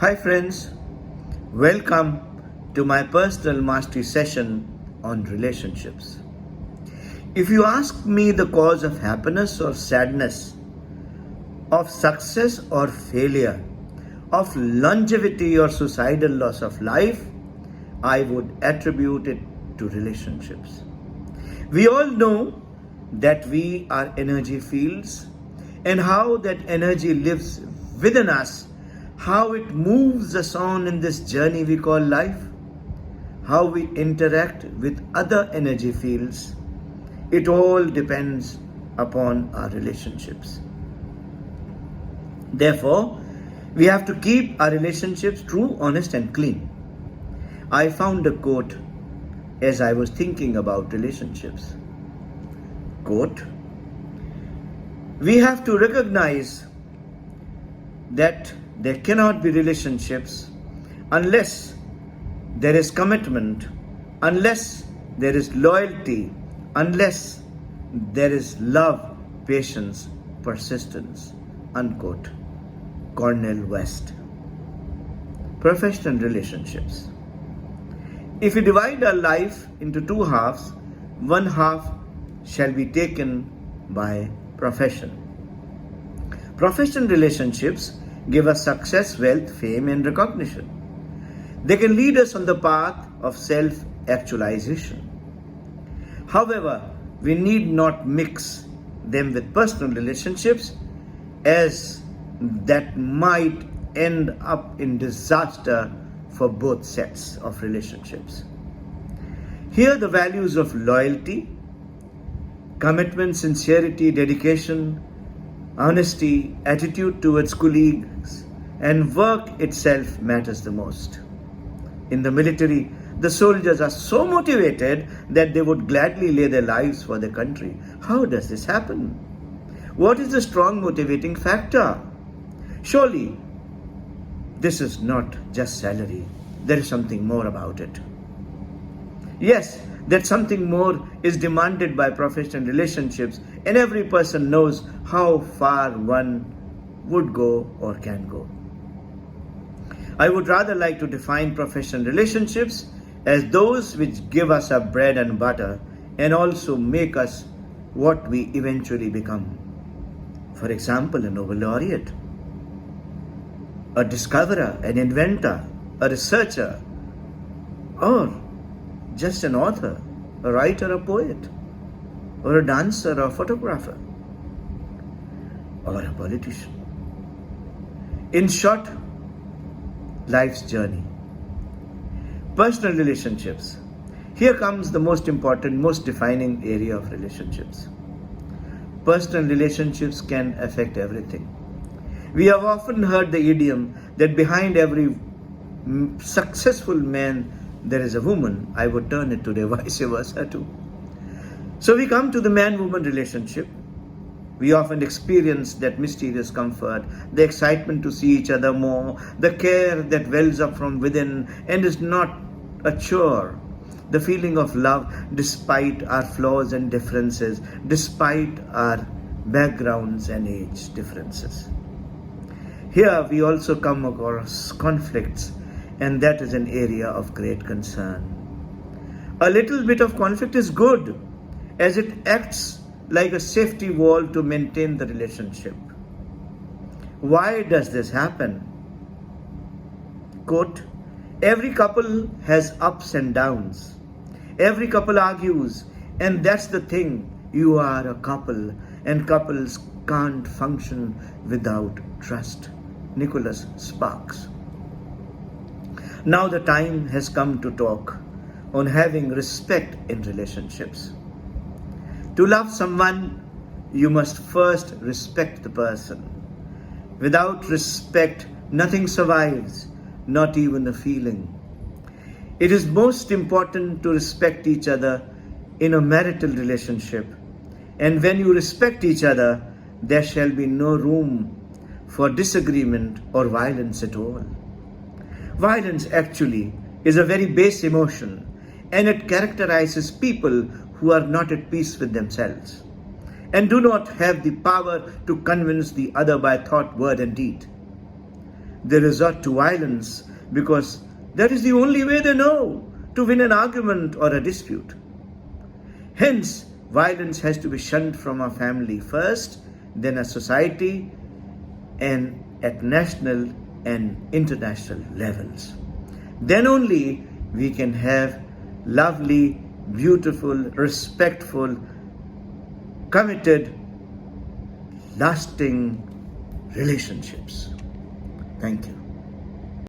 Hi friends, welcome to my personal mastery session on relationships. If you ask me the cause of happiness or sadness, of success or failure, of longevity or suicidal loss of life, I would attribute it to relationships. We all know that we are energy fields and how that energy lives within us, how it moves us on in this journey we call life, how we interact with other energy fields. It all depends upon our relationships. Therefore, we have to keep our relationships true, honest, and clean. I found a quote as I was thinking about relationships. Quote, we have to recognize that there cannot be relationships unless there is commitment, unless there is loyalty, unless there is love, patience, persistence. Unquote. Cornel West. Professional relationships. If we divide our life into two halves, one half shall be taken by profession. Professional relationships give us success, wealth, fame, and recognition. They can lead us on the path of self-actualization. However, we need not mix them with personal relationships, as that might end up in disaster for both sets of relationships. Here, the values of loyalty, commitment, sincerity, dedication, honesty, attitude towards colleagues, and work itself matters the most. In the military, the soldiers are so motivated that they would gladly lay their lives for their country. How does this happen? What is the strong motivating factor? Surely, this is not just salary. There is something more about it. Yes, that something more is demanded by professional relationships, and every person knows how far one would go or can go. I would rather like to define professional relationships as those which give us our bread and butter and also make us what we eventually become. For example, a Nobel laureate, a discoverer, an inventor, a researcher, or just an author, a writer, a poet, or a dancer, or a photographer, or a politician. In short, life's journey. Personal relationships. Here comes the most important, most defining area of relationships. Personal relationships can affect everything. We have often heard the idiom that behind every successful man there is a woman. I would turn it today vice versa too. So we come to the man-woman relationship. We often experience that mysterious comfort, the excitement to see each other more, the care that wells up from within and is not a chore, the feeling of love despite our flaws and differences, despite our backgrounds and age differences. Here we also come across conflicts, and that is an area of great concern. A little bit of conflict is good, as it acts like a safety wall to maintain the relationship. Why does this happen? Quote, every couple has ups and downs. Every couple argues, and that's the thing. You are a couple, and couples can't function without trust. Nicholas Sparks. Now the time has come to talk on having respect in relationships. To love someone, you must first respect the person. Without respect, nothing survives, not even a feeling. It is most important to respect each other in a marital relationship. And when you respect each other, there shall be no room for disagreement or violence at all. Violence actually is a very base emotion, and it characterizes people who are not at peace with themselves and do not have the power to convince the other by thought, word, and deed. They resort to violence because that is the only way they know to win an argument or a dispute. Hence, violence has to be shunned from our family first, then a society, and at national and international levels. Then only we can have lovely, beautiful, respectful, committed, lasting relationships. Thank you.